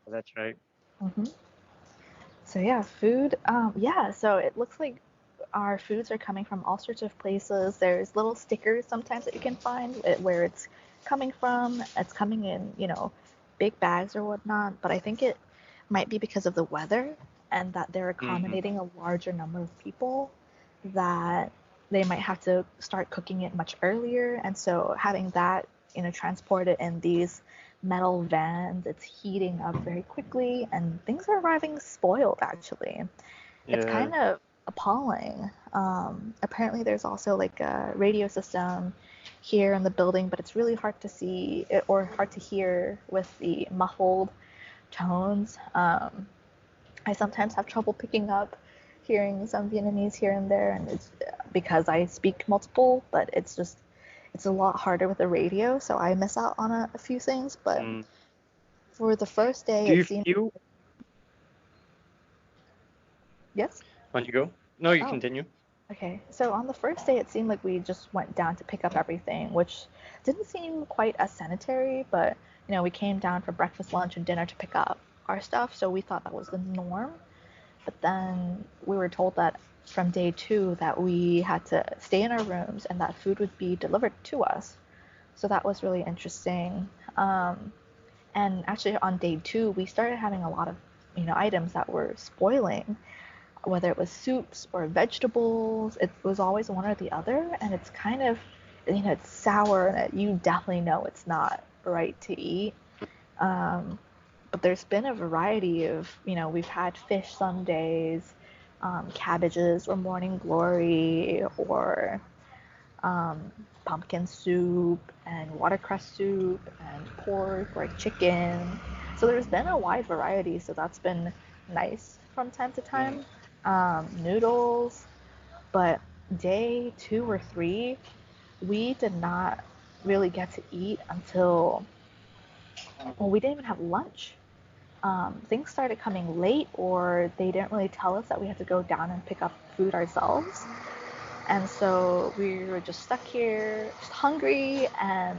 That's right. Mm-hmm. So yeah, food. So it looks like our foods are coming from all sorts of places. There's little stickers sometimes that you can find where it's coming from. It's coming in, big bags or whatnot. But I think it might be because of the weather and that they're accommodating a larger number of people, that they might have to start cooking it much earlier. And so having that, transported in these metal vans, it's heating up very quickly and things are arriving spoiled actually. It's kind of appalling. Apparently there's also like a radio system here in the building, but it's really hard to see or hard to hear with the muffled tones. I sometimes have trouble picking up hearing some Vietnamese here and there, and it's because I speak multiple, but it's a lot harder with the radio, so I miss out on a few things. But for the first day, Do you it seemed... feel... Yes? Why don't you go? No, you Oh. continue. Okay, so on the first day, it seemed like we just went down to pick up everything, which didn't seem quite as sanitary, but, we came down for breakfast, lunch, and dinner to pick up our stuff, so we thought that was the norm. But then we were told that from day 2 that we had to stay in our rooms and that food would be delivered to us. So that was really interesting. And actually on day 2, we started having a lot of, items that were spoiling, whether it was soups or vegetables. It was always one or the other, and it's kind of, it's sour, and you definitely know it's not right to eat. But there's been a variety of, we've had fish some days, cabbages or morning glory, or pumpkin soup and watercress soup and pork or chicken. So there's been a wide variety, so that's been nice from time to time. Noodles, but day 2 or 3, we did not really get to eat until, we didn't even have lunch. Things started coming late, or they didn't really tell us that we had to go down and pick up food ourselves. And so we were just stuck here, just hungry, and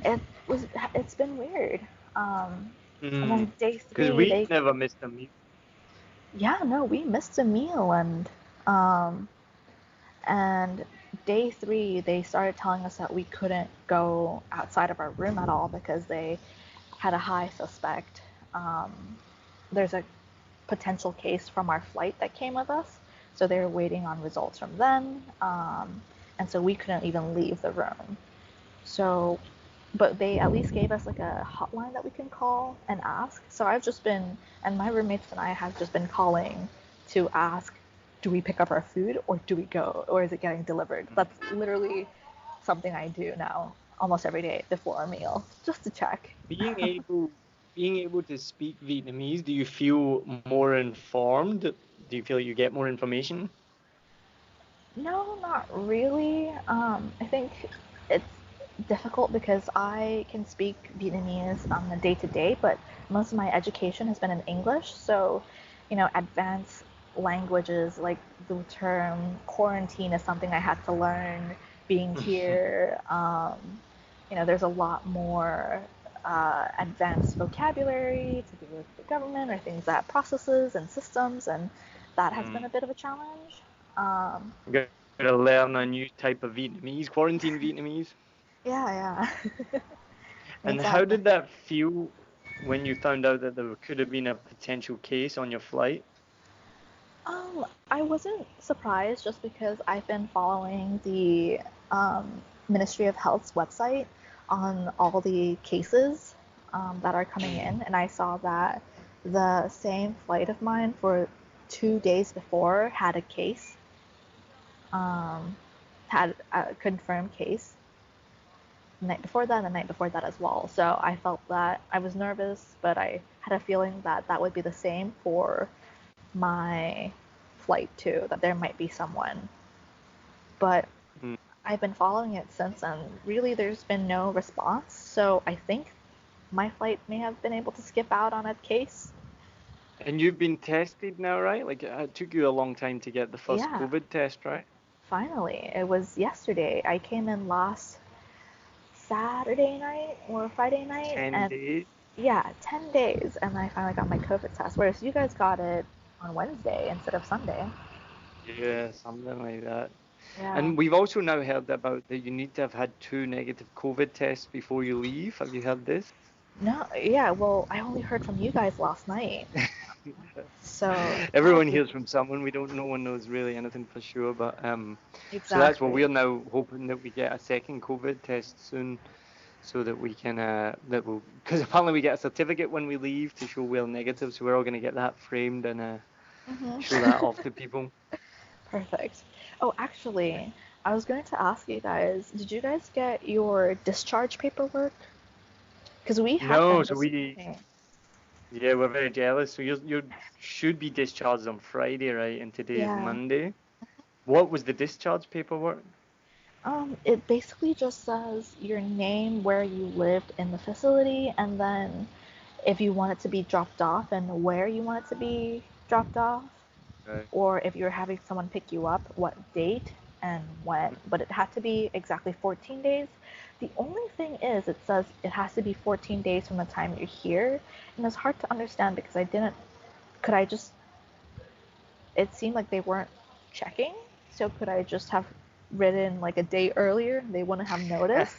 it's been weird. And then day 3, Because we never missed a meal. Yeah, no, we missed a meal, and day 3 they started telling us that we couldn't go outside of our room at all because they had a high suspect. There's a potential case from our flight that came with us, so they were waiting on results from them, and so we couldn't even leave the room. So, but they at least gave us like a hotline that we can call and ask. So I've just been, and my roommates and I have just been calling to ask, do we pick up our food or do we go, or is it getting delivered? That's literally something I do now almost every day before a meal, just to check. Being able to speak Vietnamese, do you feel more informed? Do you feel you get more information? No, not really. I think it's difficult because I can speak Vietnamese on a day-to-day, but most of my education has been in English. So, advanced languages like the term quarantine is something I had to learn being here. There's a lot more advanced vocabulary to do with the government or things that processes and systems, and that has been a bit of a challenge. You gotta learn a new type of Vietnamese, quarantine Vietnamese. Yeah. And how did that feel when you found out that there could have been a potential case on your flight? I wasn't surprised just because I've been following the Ministry of Health's website on all the cases that are coming in, and I saw that the same flight of mine for 2 days before had a case, had a confirmed case the night before that and the night before that as well. So I felt that I was nervous, but I had a feeling that that would be the same for my flight too, that there might be someone. But I've been following it since, and really there's been no response. So I think my flight may have been able to skip out on a case. And you've been tested now, right? Like, it took you a long time to get the first COVID test, right? Finally. It was yesterday. I came in last Saturday night or Friday night. 10 days? Yeah, 10 days. And I finally got my COVID test. Whereas you guys got it on Wednesday instead of Sunday. Yeah, something like that. Yeah. And we've also now heard about that you need to have had 2 negative COVID tests before you leave. Have you heard this? No, yeah, well, I only heard from you guys last night. So everyone hears from someone. No one knows really anything for sure, but exactly. So that's what we're now hoping, that we get a second COVID test soon, so that we can because apparently we get a certificate when we leave to show we're negative, so we're all going to get that framed and show that off to people. Perfect. Oh, actually, I was going to ask you guys, did you guys get your discharge paperwork? Because we had No, them so this morning. yeah, we're very jealous. So you should be discharged on Friday, right? And today is Yeah. Monday. What was the discharge paperwork? It basically just says your name, where you lived in the facility, and then if you want it to be dropped off and where you want it to be dropped off, Right. or if you're having someone pick you up, what date and when. But it had to be exactly 14 days. The only thing is, it says it has to be 14 days from the time you're here, and it's hard to understand because could I just, it seemed like they weren't checking, so could I just have written like a day earlier and they wouldn't have noticed?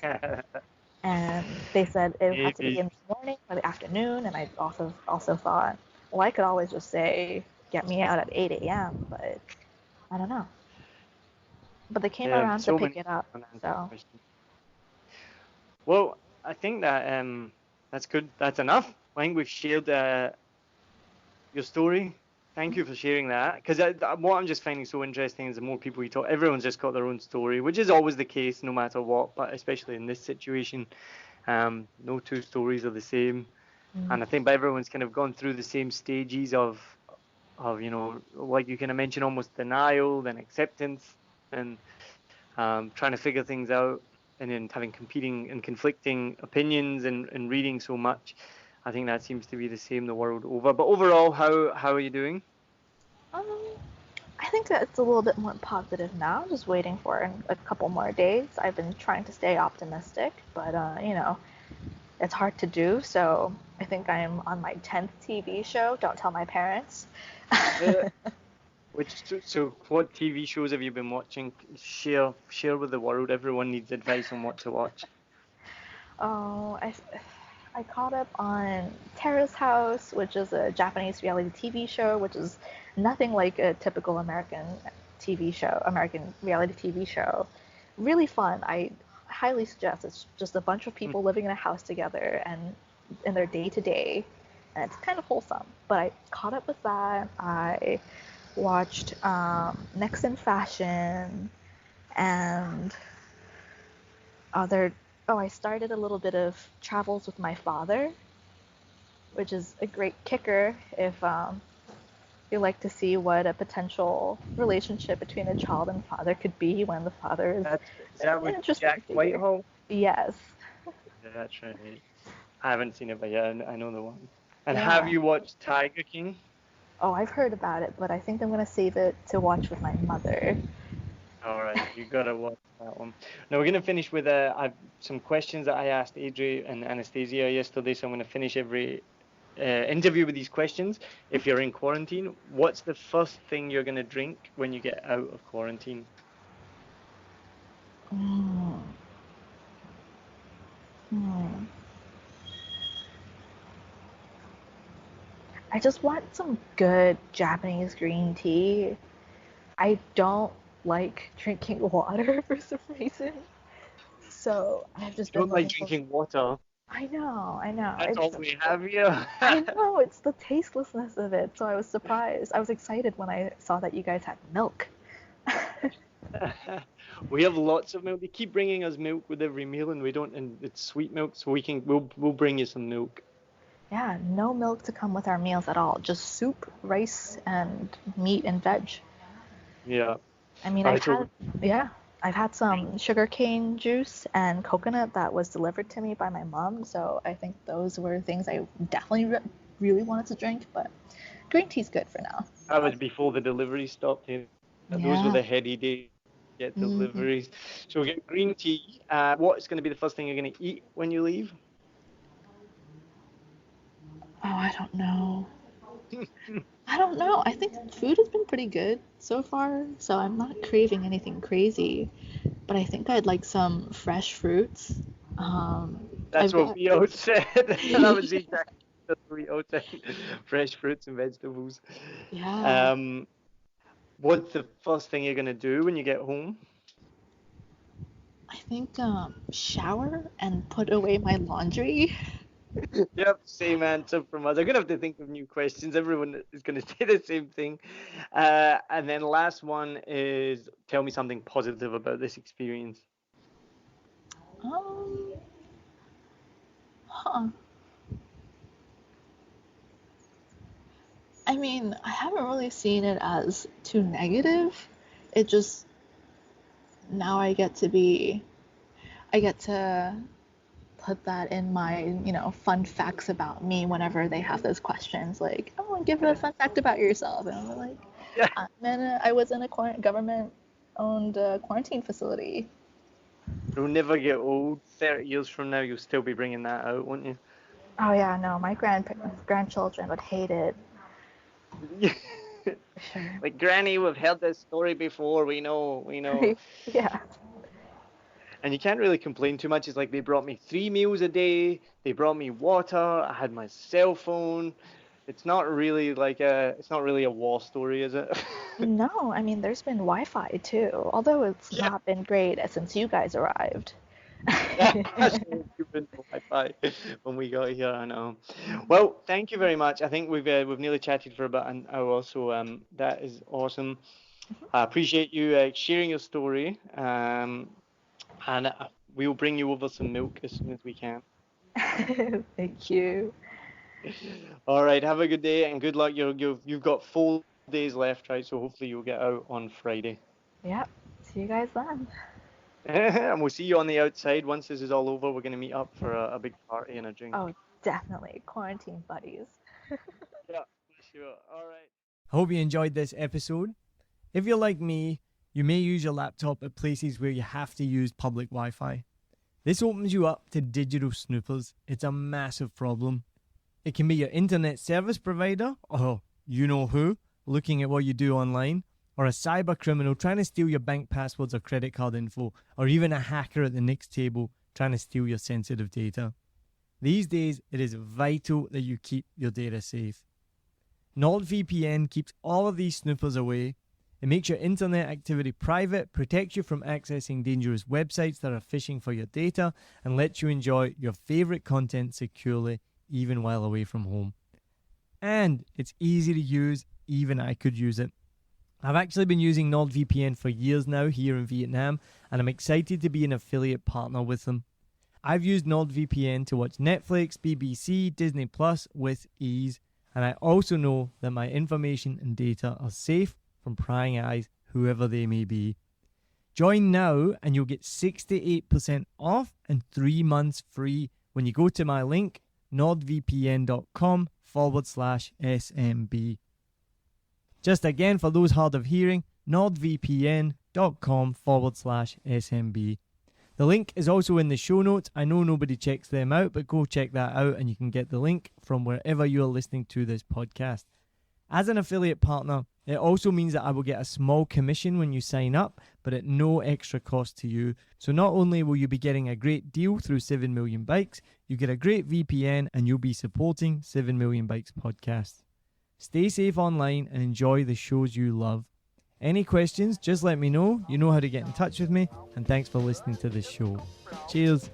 And they said it had to be Maybe. in the morning or the afternoon, and I also thought, well, I could always just say, get me out at 8 a.m., but I don't know. But they came Yeah, around to so pick many it up, unanswered so questions. Well, I think that that's good. That's enough. I think we've shared your story. Thank you for sharing that. Because what I'm just finding so interesting is the more people you talk, everyone's just got their own story, which is always the case no matter what, but especially in this situation, no two stories are the same. And I think everyone's kind of gone through the same stages of like you kind of mentioned, almost denial, then acceptance, and trying to figure things out, and then having competing and conflicting opinions and reading so much. I think that seems to be the same the world over. But overall, how are you doing? um, I think that it's a little bit more positive now. Just waiting for a couple more days. I've been trying to stay optimistic, but it's hard to do. So I think I'm on my 10th TV show. Don't tell my parents. Uh, so what TV shows have you been watching? Share with the world. Everyone needs advice on what to watch. Oh, I caught up on Terrace House, which is a Japanese reality TV show, which is nothing like a typical American reality TV show. Really fun. I highly suggest. It's just a bunch of people living in a house together and in their day to day, and it's kind of wholesome. But I caught up with that. I watched Next in Fashion and other. Oh, I started a little bit of Travels with My Father, which is a great kicker if you like to see what a potential relationship between a child and father could be when the father is Is that an with interesting Jack figure. Whitehall? Yes. Yeah, that's right. I haven't seen it, but yeah, I know the one. And have Yeah. you watched Tiger King? Oh, I've heard about it, but I think I'm gonna save it to watch with my mother. All right, you gotta watch that one. Now we're gonna finish with I've some questions that I asked Adrie and Anastasia yesterday, so I'm gonna finish every interview with these questions. If you're in quarantine, what's the first thing you're gonna drink when you get out of quarantine? Mm. Hmm. I just want some good Japanese green tea. I don't like drinking water for some reason. So I've just You been don't like looking for. drinking water. I know. That's all we have here. I know, it's the tastelessness of it. So I was surprised. I was excited when I saw that you guys had milk. We have lots of milk. They keep bringing us milk with every meal, and we don't. And it's sweet milk, so we'll bring you some milk. Yeah, no milk to come with our meals at all. Just soup, rice, and meat and veg. Yeah. I mean, All right. So yeah, I've had some sugarcane juice and coconut that was delivered to me by my mom. So I think those were things I definitely really wanted to drink. But green tea's good for now. that was before the delivery stopped. Yeah. Those were Yeah. the heady days. Get Mm. deliveries. So we get green tea. What's going to be the first thing you're going to eat when you leave? Oh, I don't know. I don't know. I think food has been pretty good so far, so I'm not craving anything crazy. But I think I'd like some fresh fruits. That's I've what got. we all said. That was exactly what we all said. Fresh fruits and vegetables. Yeah, Um, what's the first thing you're going to do when you get home? I think shower and put away my laundry. Yep, same answer from us. I'm gonna have to think of new questions. Everyone is gonna say the same thing. And then last one is tell me something positive about this experience. Huh. I mean, I haven't really seen it as too negative. It just now I get to put that in my, fun facts about me whenever they have those questions like, oh, give a fun fact about yourself. And I'm like, Yeah. I was in a government-owned quarantine facility. It'll never get old. 30 years from now, you'll still be bringing that out, won't you? Oh yeah, no, my grandchildren would hate it. Sure. Like, Granny, we've heard this story before. We know. Yeah. And you can't really complain too much. It's like they brought me 3 meals a day. They brought me water. I had my cell phone. It's not really a war story, is it? No, I mean, there's been Wi-Fi too, although it's not been great since you guys arrived. You've been Wi-Fi when we got here. I know. Well, thank you very much. I think we've nearly chatted for about an hour, so that is awesome. I appreciate you sharing your story. And we'll bring you over some milk as soon as we can. Thank you. All right, have a good day and good luck. You've got 4 days left, right? So hopefully you'll get out on Friday. Yep. See you guys then. And we'll see you on the outside. Once this is all over, we're going to meet up for a big party and a drink. Oh, definitely. Quarantine buddies. Yeah, for sure. All right. I hope you enjoyed this episode. If you're like me, you may use your laptop at places where you have to use public Wi-Fi. This opens you up to digital snoopers. It's a massive problem. It can be your internet service provider, or you know who, looking at what you do online, or a cyber criminal trying to steal your bank passwords or credit card info, or even a hacker at the next table trying to steal your sensitive data. These days, it is vital that you keep your data safe. NordVPN keeps all of these snoopers away. It makes your internet activity private, protects you from accessing dangerous websites that are phishing for your data, and lets you enjoy your favorite content securely, even while away from home. And it's easy to use, even I could use it. I've actually been using NordVPN for years now here in Vietnam, and I'm excited to be an affiliate partner with them. I've used NordVPN to watch Netflix, BBC, Disney Plus with ease, and I also know that my information and data are safe from prying eyes, whoever they may be. Join now and you'll get 68% off and 3 months free when you go to my link, nordvpn.com/SMB. Just again, for those hard of hearing, nordvpn.com/SMB. The link is also in the show notes. I know nobody checks them out, but go check that out and you can get the link from wherever you're listening to this podcast. As an affiliate partner, it also means that I will get a small commission when you sign up, but at no extra cost to you. So not only will you be getting a great deal through 7 Million Bikes, you get a great VPN and you'll be supporting 7 Million Bikes podcast. Stay safe online and enjoy the shows you love. Any questions, just let me know. You know how to get in touch with me. And thanks for listening to this show. Cheers.